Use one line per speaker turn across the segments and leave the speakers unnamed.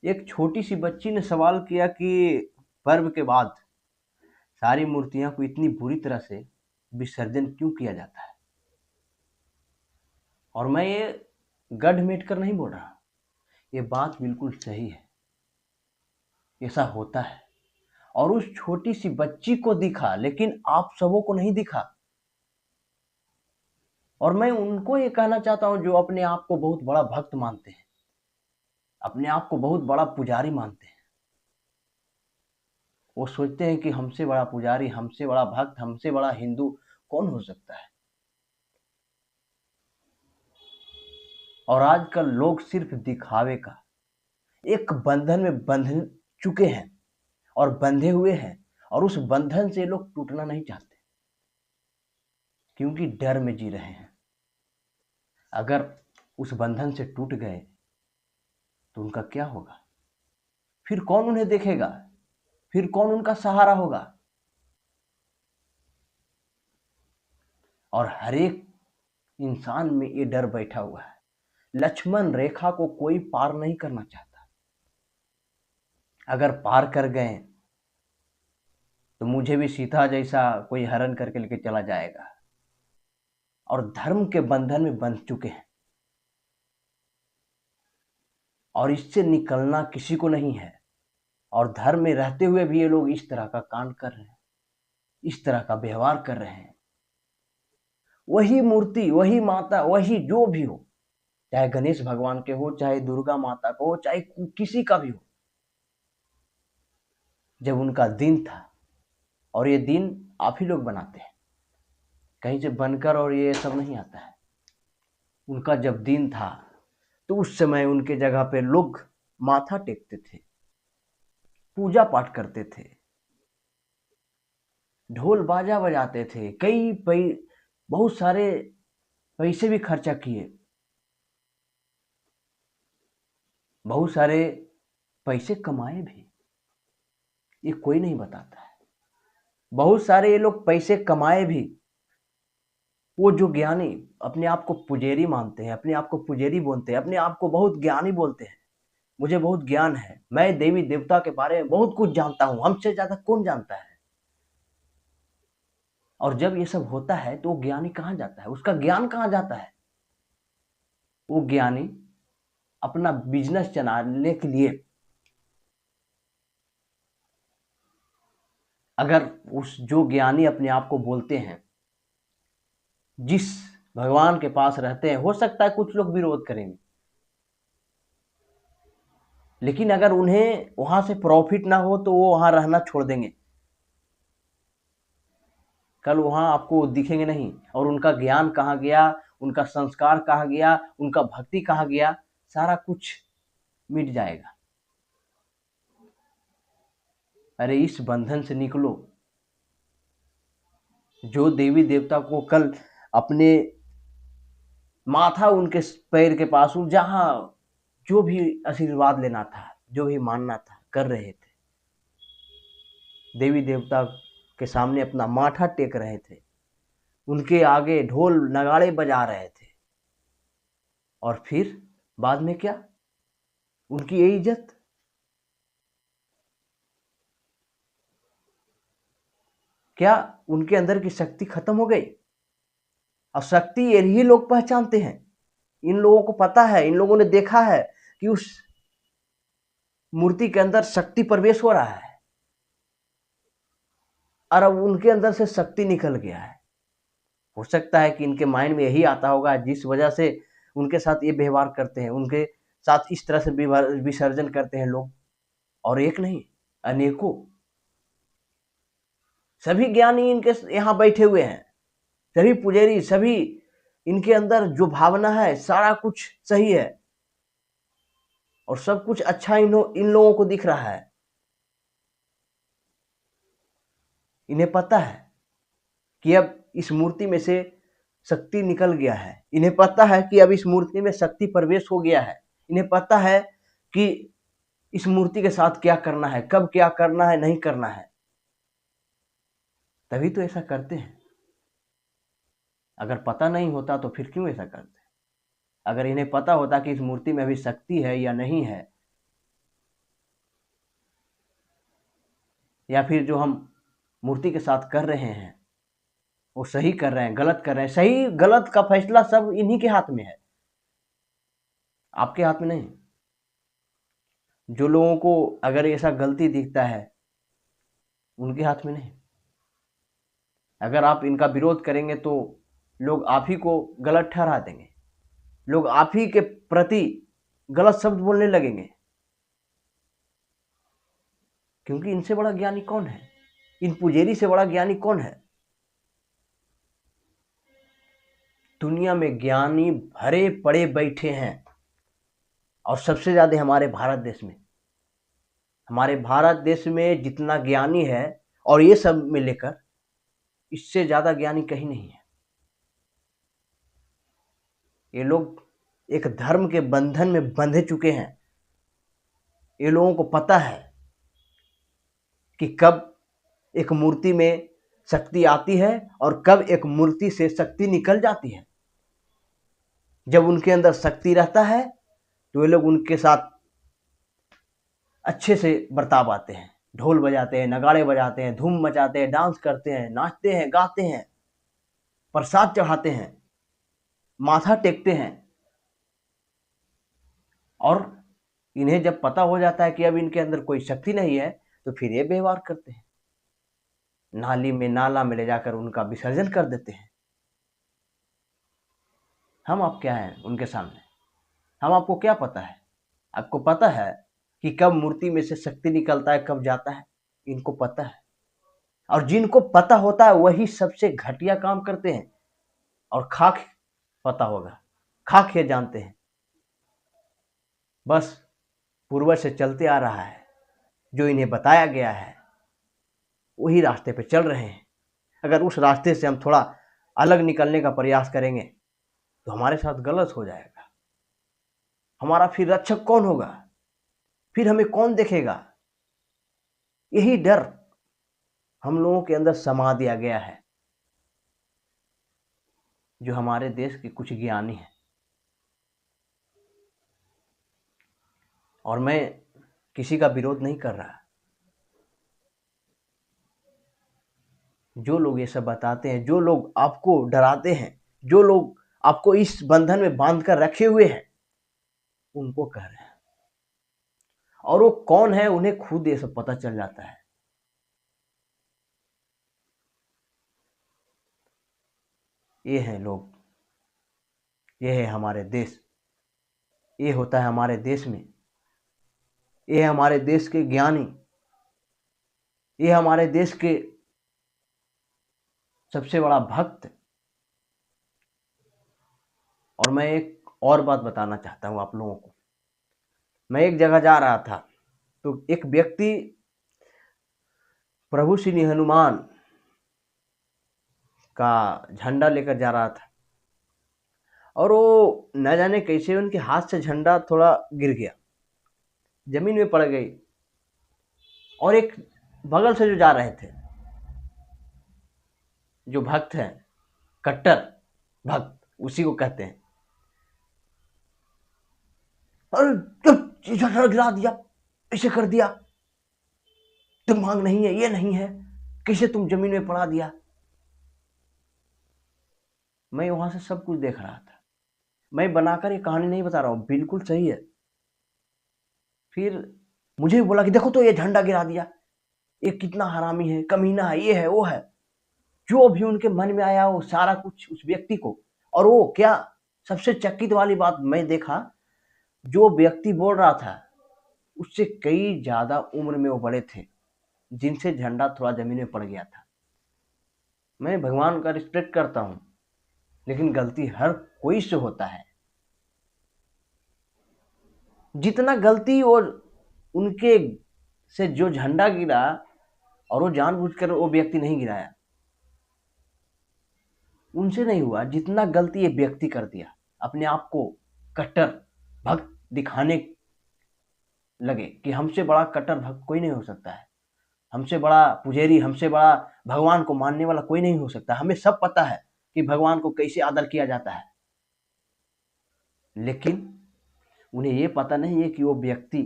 एक छोटी सी बच्ची ने सवाल किया कि पर्व के बाद सारी मूर्तियां को इतनी बुरी तरह से विसर्जन क्यों किया जाता है। और मैं ये गढ़ मेट कर नहीं बोल रहा, ये बात बिल्कुल सही है, ऐसा होता है। और उस छोटी सी बच्ची को दिखा, लेकिन आप सबों को नहीं दिखा। और मैं उनको ये कहना चाहता हूं जो अपने आप को बहुत बड़ा भक्त मानते हैं, अपने आप को बहुत बड़ा पुजारी मानते हैं। वो सोचते हैं कि हमसे बड़ा पुजारी, हमसे बड़ा भक्त, हमसे बड़ा हिंदू कौन हो सकता है। और आजकल लोग सिर्फ दिखावे का एक बंधन में बंध चुके हैं और बंधे हुए हैं, और उस बंधन से लोग टूटना नहीं चाहते, क्योंकि डर में जी रहे हैं। अगर उस बंधन से टूट गए तो उनका क्या होगा? फिर कौन उन्हें देखेगा? फिर कौन उनका सहारा होगा? और हर एक इंसान में ये डर बैठा हुआ है। लक्ष्मण रेखा को कोई पार नहीं करना चाहता। अगर पार कर गए तो मुझे भी सीता जैसा कोई हरण करके लेके चला जाएगा। और धर्म के बंधन में बंध चुके हैं, और इससे निकलना किसी को नहीं है। और धर्म में रहते हुए भी ये लोग इस तरह का कांड कर रहे हैं, इस तरह का व्यवहार कर रहे हैं। वही मूर्ति, वही माता, वही जो भी हो, चाहे गणेश भगवान के हो, चाहे दुर्गा माता का हो, चाहे किसी का भी हो, जब उनका दिन था, और ये दिन आप ही लोग बनाते हैं, कहीं से बनकर और ये सब नहीं आता है। उनका जब दिन था तो उस समय उनके जगह पे लोग माथा टेकते थे, पूजा पाठ करते थे, ढोल बाजा बजाते थे, बहुत सारे पैसे भी खर्चा किए, बहुत सारे पैसे कमाए भी। ये कोई नहीं बताता है। बहुत सारे ये लोग पैसे कमाए भी। वो जो ज्ञानी अपने आप को पुजेरी मानते हैं, अपने आप को पुजेरी बोलते हैं, अपने आप को बहुत ज्ञानी बोलते हैं, मुझे बहुत ज्ञान है, मैं देवी देवता के बारे में बहुत कुछ जानता हूं, हमसे ज्यादा कौन जानता है। और जब ये सब होता है तो वो ज्ञानी कहां जाता है? उसका ज्ञान कहां जाता है? वो ज्ञानी अपना बिजनेस चलाने के लिए, अगर उस जो ज्ञानी अपने आप को बोलते हैं, जिस भगवान के पास रहते हैं, हो सकता है कुछ लोग विरोध करेंगे, लेकिन अगर उन्हें वहां से प्रॉफिट ना हो तो वो वहां रहना छोड़ देंगे। कल वहां आपको दिखेंगे नहीं। और उनका ज्ञान कहाँ गया, उनका संस्कार कहाँ गया, उनका भक्ति कहाँ गया, सारा कुछ मिट जाएगा। अरे इस बंधन से निकलो। जो देवी देवता को कल अपने माथा उनके पैर के पास, जहां जो भी आशीर्वाद लेना था, जो भी मानना था, कर रहे थे, देवी देवता के सामने अपना माथा टेक रहे थे, उनके आगे ढोल नगाड़े बजा रहे थे, और फिर बाद में क्या? उनकी ये इज्जत। क्या उनके अंदर की शक्ति खत्म हो गई? और शक्ति यही लोग पहचानते हैं। इन लोगों को पता है, इन लोगों ने देखा है कि उस मूर्ति के अंदर शक्ति प्रवेश हो रहा है, और अब उनके अंदर से शक्ति निकल गया है। हो सकता है कि इनके माइंड में यही आता होगा, जिस वजह से उनके साथ ये व्यवहार करते हैं, उनके साथ इस तरह से विसर्जन करते हैं लोग। और एक नहीं, अनेकों। सभी ज्ञानी इनके यहाँ बैठे हुए हैं, सभी पुजारी, सभी इनके अंदर जो भावना है सारा कुछ सही है, और सब कुछ अच्छा इन लोगों को दिख रहा है। इन्हें पता है कि अब इस मूर्ति में से शक्ति निकल गया है, इन्हें पता है कि अब इस मूर्ति में शक्ति प्रवेश हो गया है, इन्हें पता है कि इस मूर्ति के साथ क्या करना है, कब क्या करना है, नहीं करना है। तभी तो ऐसा करते हैं। अगर पता नहीं होता तो फिर क्यों ऐसा करते? अगर इन्हें पता होता कि इस मूर्ति में अभी शक्ति है या नहीं है, या फिर जो हम मूर्ति के साथ कर रहे हैं वो सही कर रहे हैं गलत कर रहे हैं, सही गलत का फैसला सब इन्हीं के हाथ में है, आपके हाथ में नहीं। जो लोगों को अगर ऐसा गलती दिखता है उनके हाथ में नहीं। अगर आप इनका विरोध करेंगे तो लोग आप ही को गलत ठहरा देंगे, लोग आप ही के प्रति गलत शब्द बोलने लगेंगे, क्योंकि इनसे बड़ा ज्ञानी कौन है, इन पुजारी से बड़ा ज्ञानी कौन है। दुनिया में ज्ञानी भरे पड़े बैठे हैं, और सबसे ज्यादा हमारे भारत देश में। हमारे भारत देश में जितना ज्ञानी है और ये सब में लेकर, इससे ज्यादा ज्ञानी कहीं नहीं है। ये लोग एक धर्म के बंधन में बंधे चुके हैं। ये लोगों को पता है कि कब एक मूर्ति में शक्ति आती है और कब एक मूर्ति से शक्ति निकल जाती है। जब उनके अंदर शक्ति रहता है तो ये लोग उनके साथ अच्छे से बर्ताव आते हैं, ढोल बजाते हैं, नगाड़े बजाते हैं, धूम मचाते हैं, डांस करते हैं, नाचते हैं, गाते हैं, प्रसाद चढ़ाते हैं, माथा टेकते हैं। और इन्हें जब पता हो जाता है कि अब इनके अंदर कोई शक्ति नहीं है तो फिर ये व्यवहार करते हैं, नाली में नाला में ले जाकर उनका विसर्जन कर देते हैं। हम आप क्या हैं उनके सामने? हम आपको क्या पता है? आपको पता है कि कब मूर्ति में से शक्ति निकलता है, कब जाता है? इनको पता है। और जिनको पता होता है वही सबसे घटिया काम करते हैं। और खाक पता होगा, खाक ये जानते हैं, बस पूर्वज से चलते आ रहा है, जो इन्हें बताया गया है वही रास्ते पे चल रहे हैं। अगर उस रास्ते से हम थोड़ा अलग निकलने का प्रयास करेंगे तो हमारे साथ गलत हो जाएगा। हमारा फिर रक्षक कौन होगा? फिर हमें कौन देखेगा? यही डर हम लोगों के अंदर समा दिया गया है, जो हमारे देश के कुछ ज्ञानी हैं। और मैं किसी का विरोध नहीं कर रहा। जो लोग ये सब बताते हैं, जो लोग आपको डराते हैं, जो लोग आपको इस बंधन में बांध कर रखे हुए हैं, उनको कह रहे हैं। और वो कौन है उन्हें खुद ये सब पता चल जाता है। ये हैं लोग, ये है हमारे देश, ये होता है हमारे देश में, ये है हमारे देश के ज्ञानी, ये हमारे देश के सबसे बड़ा भक्त। और मैं एक और बात बताना चाहता हूँ आप लोगों को। मैं एक जगह जा रहा था तो एक व्यक्ति प्रभु श्री हनुमान का झंडा लेकर जा रहा था, और वो न जाने कैसे उनके हाथ से झंडा थोड़ा गिर गया, जमीन में पड़ गई। और एक बगल से जो जा रहे थे, जो भक्त हैं, कट्टर भक्त उसी को कहते हैं, अरे झंडा गिरा दिया, ऐसे कर दिया, दिमाग नहीं है, ये नहीं है, कैसे तुम जमीन में पड़ा दिया। मैं वहां से सब कुछ देख रहा था। मैं बनाकर ये कहानी नहीं बता रहा हूं, बिल्कुल सही है। फिर मुझे बोला कि देखो तो ये झंडा गिरा दिया, ये कितना हरामी है, कमीना है, ये है, वो है। जो भी उनके मन में आया वो सारा कुछ उस व्यक्ति को। और वो क्या, सबसे चकित वाली बात मैं देखा, जो व्यक्ति बोल रहा था उससे कई ज्यादा उम्र में वो बड़े थे, जिनसे झंडा थोड़ा जमीन में पड़ गया था। मैं भगवान का रिस्पेक्ट करता हूं, लेकिन गलती हर कोई से होता है। जितना गलती और उनके से जो झंडा गिरा, और वो जानबूझकर वो व्यक्ति नहीं गिराया, उनसे नहीं हुआ जितना गलती ये व्यक्ति कर दिया। अपने आप को कट्टर भक्त दिखाने लगे कि हमसे बड़ा कट्टर भक्त कोई नहीं हो सकता है, हमसे बड़ा पुजारी, हमसे बड़ा भगवान को मानने वाला कोई नहीं हो सकता। हमें सब पता है कि भगवान को कैसे आदर किया जाता है, लेकिन उन्हें ये पता नहीं है कि वो व्यक्ति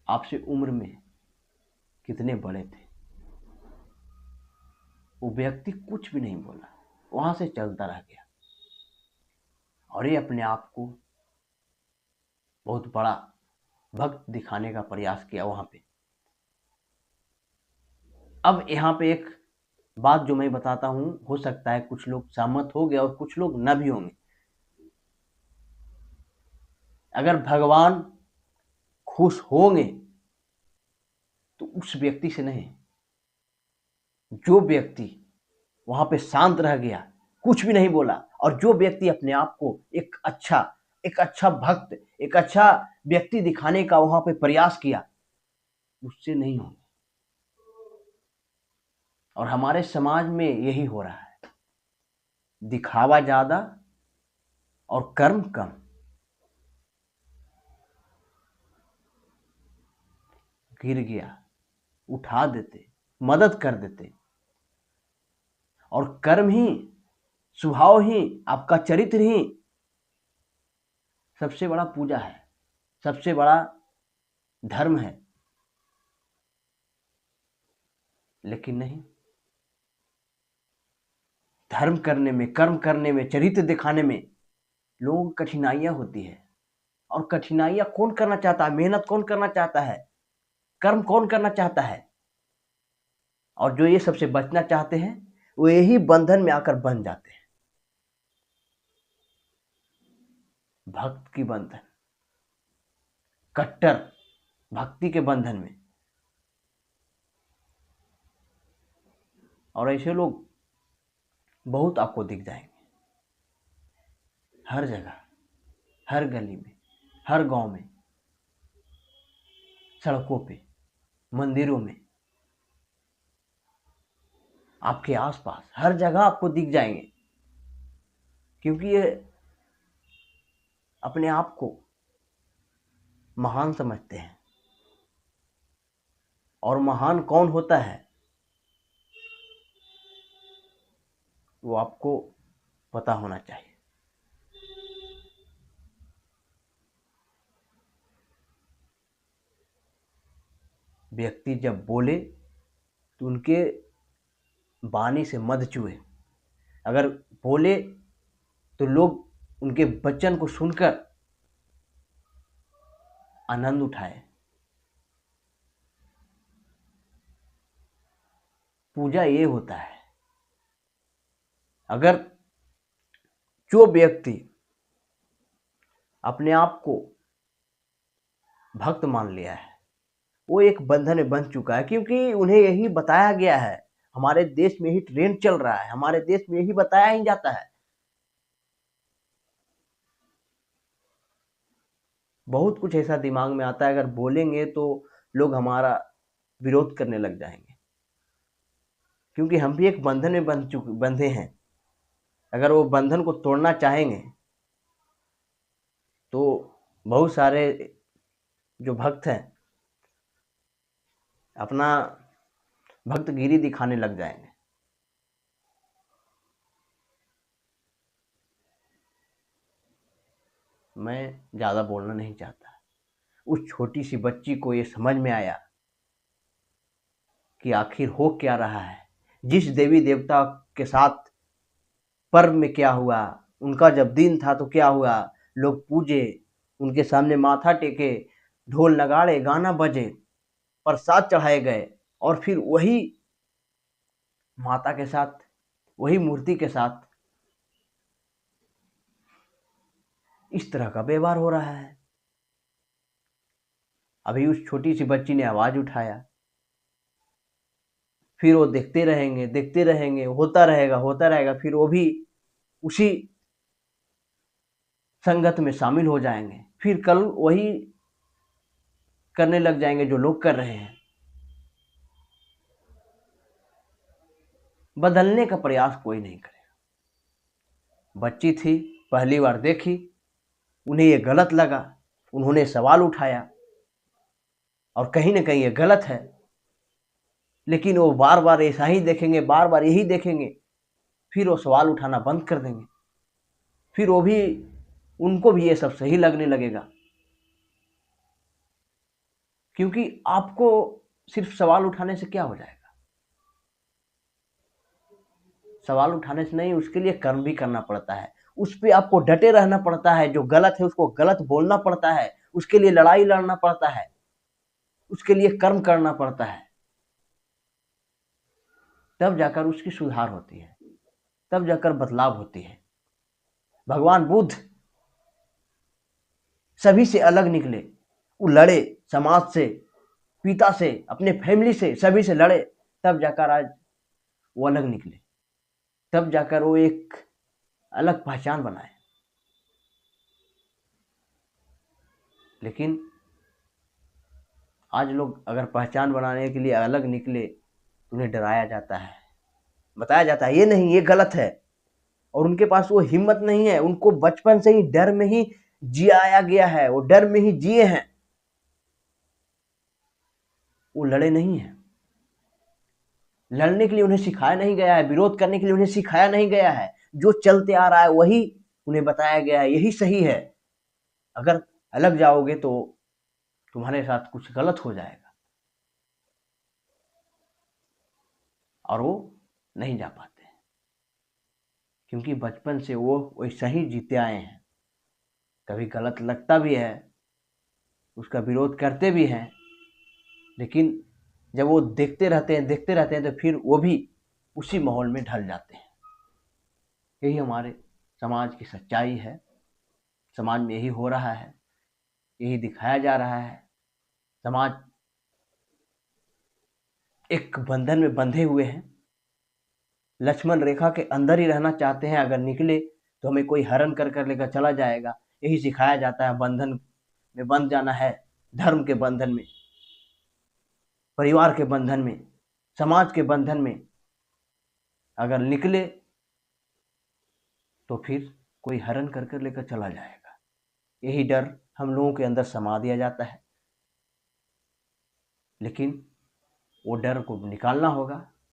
आपसे उम्र में कितने बड़े थे, वो व्यक्ति कुछ भी नहीं बोला, वहां से चलता रह गया और ये अपने आप को बहुत बड़ा भक्त दिखाने का प्रयास किया वहां पे। अब यहाँ पे एक बात जो मैं बताता हूं, हो सकता है कुछ लोग सहमत हो गए और कुछ लोग न भी होंगे। अगर भगवान खुश होंगे तो उस व्यक्ति से नहीं, जो व्यक्ति वहां पे शांत रह गया, कुछ भी नहीं बोला, और जो व्यक्ति अपने आप को एक अच्छा भक्त, एक अच्छा व्यक्ति दिखाने का वहां पे प्रयास किया, उससे नहीं होंगे। और हमारे समाज में यही हो रहा है, दिखावा ज्यादा और कर्म कम। गिर गया उठा देते, मदद कर देते, और कर्म ही, स्वभाव ही, आपका चरित्र ही सबसे बड़ा पूजा है, सबसे बड़ा धर्म है। लेकिन नहीं, धर्म करने में, कर्म करने में, चरित्र दिखाने में लोगों को कठिनाइयां होती है। और कठिनाइयां कौन करना चाहता है? मेहनत कौन करना चाहता है? कर्म कौन करना चाहता है? और जो ये सबसे बचना चाहते हैं वो यही बंधन में आकर बन जाते हैं, भक्त की बंधन, कट्टर भक्ति के बंधन में। और ऐसे लोग बहुत आपको दिख जाएंगे, हर जगह, हर गली में, हर गांव में, सड़कों पे, मंदिरों में, आपके आसपास हर जगह आपको दिख जाएंगे। क्योंकि ये अपने आप को महान समझते हैं। और महान कौन होता है वो आपको पता होना चाहिए। व्यक्ति जब बोले तो उनके वाणी से मध चूहे। अगर बोले तो लोग उनके वचन को सुनकर आनंद उठाए। पूजा ये होता है, अगर जो व्यक्ति अपने आप को भक्त मान लिया है वो एक बंधन में बंध चुका है। क्योंकि उन्हें यही बताया गया है, हमारे देश में ही ट्रेंड चल रहा है, हमारे देश में यही बताया ही जाता है। बहुत कुछ ऐसा दिमाग में आता है, अगर बोलेंगे तो लोग हमारा विरोध करने लग जाएंगे। क्योंकि हम भी एक बंधन में बंधे हैं। अगर वो बंधन को तोड़ना चाहेंगे तो बहुत सारे जो भक्त हैं अपना भक्तगिरी दिखाने लग जाएंगे। मैं ज़्यादा बोलना नहीं चाहता। उस छोटी सी बच्ची को ये समझ में आया कि आखिर हो क्या रहा है। जिस देवी देवता के साथ पर्व में क्या हुआ, उनका जब दिन था तो क्या हुआ, लोग पूजे, उनके सामने माथा टेके, ढोल नगाड़े गाना बजे, प्रसाद चढ़ाए गए, और फिर वही माता के साथ, वही मूर्ति के साथ इस तरह का व्यवहार हो रहा है। अभी उस छोटी सी बच्ची ने आवाज उठाया, फिर वो देखते रहेंगे, होता रहेगा, फिर वो भी उसी संगत में शामिल हो जाएंगे, फिर कल वही करने लग जाएंगे जो लोग कर रहे हैं। बदलने का प्रयास कोई नहीं करेगा। बच्ची थी, पहली बार देखी, उन्हें ये गलत लगा, उन्होंने सवाल उठाया, और कहीं ना कहीं ये गलत है। लेकिन वो बार बार ऐसा ही देखेंगे, बार बार यही देखेंगे, फिर वो सवाल उठाना बंद कर देंगे, फिर वो भी, उनको भी ये सब सही लगने लगेगा। क्योंकि आपको सिर्फ सवाल उठाने से क्या हो जाएगा? सवाल उठाने से नहीं, उसके लिए कर्म भी करना पड़ता है, उस पे आपको डटे रहना पड़ता है, जो गलत है उसको गलत बोलना पड़ता है, उसके लिए लड़ाई लड़ना पड़ता है, उसके लिए कर्म करना पड़ता है, तब जाकर उसकी सुधार होती है, तब जाकर बदलाव होती है। भगवान बुद्ध सभी से अलग निकले, वो लड़े समाज से, पिता से, अपने फैमिली से, सभी से लड़े, तब जाकर आज वो अलग निकले, तब जाकर वो एक अलग पहचान बनाए। लेकिन आज लोग अगर पहचान बनाने के लिए अलग निकले तो उन्हें डराया जाता है, बताया जाता है ये नहीं, ये गलत है, और उनके पास वो हिम्मत नहीं है। उनको बचपन से ही डर में ही जियाया गया है, वो डर में ही जिए हैं, वो लड़े नहीं हैं। लड़ने के लिए उन्हें सिखाया नहीं गया है, विरोध करने के लिए उन्हें सिखाया नहीं गया है। जो चलते आ रहा है वही उन्हें बताया गया है, यही सही है। अगर अलग जाओगे तो तुम्हारे साथ कुछ गलत हो जाएगा, और वो नहीं जा पाते, क्योंकि बचपन से वो वैसा ही जीते आए हैं। कभी गलत लगता भी है, उसका विरोध करते भी हैं, लेकिन जब वो देखते रहते हैं तो फिर वो भी उसी माहौल में ढल जाते हैं। यही हमारे समाज की सच्चाई है, समाज में यही हो रहा है, यही दिखाया जा रहा है। समाज एक बंधन में बंधे हुए हैं, लक्ष्मण रेखा के अंदर ही रहना चाहते हैं। अगर निकले तो हमें कोई हरण कर कर लेकर चला जाएगा, यही सिखाया जाता है। बंधन में बंध जाना है, धर्म के बंधन में, परिवार के बंधन में, समाज के बंधन में अगर निकले तो फिर कोई हरण कर कर लेकर चला जाएगा। यही डर हम लोगों के अंदर समा दिया जाता है, लेकिन वो डर को निकालना होगा।